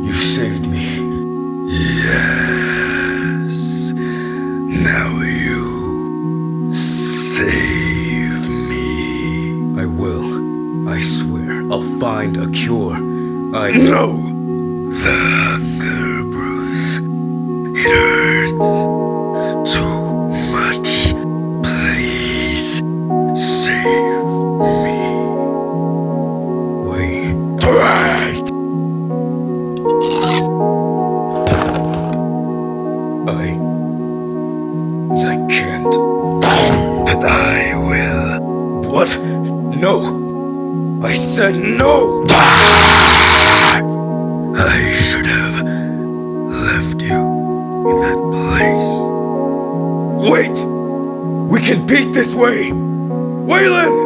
You saved me. Yes. Now you save me. I will. I swear. I'll find a cure. No! The hunger, Bruce. It hurts. Too much. Please. Save me. Wait. Right! I can't. Then I will. What? No! I said no! I should have left you in that place. Wait! We can beat this way! Waylon!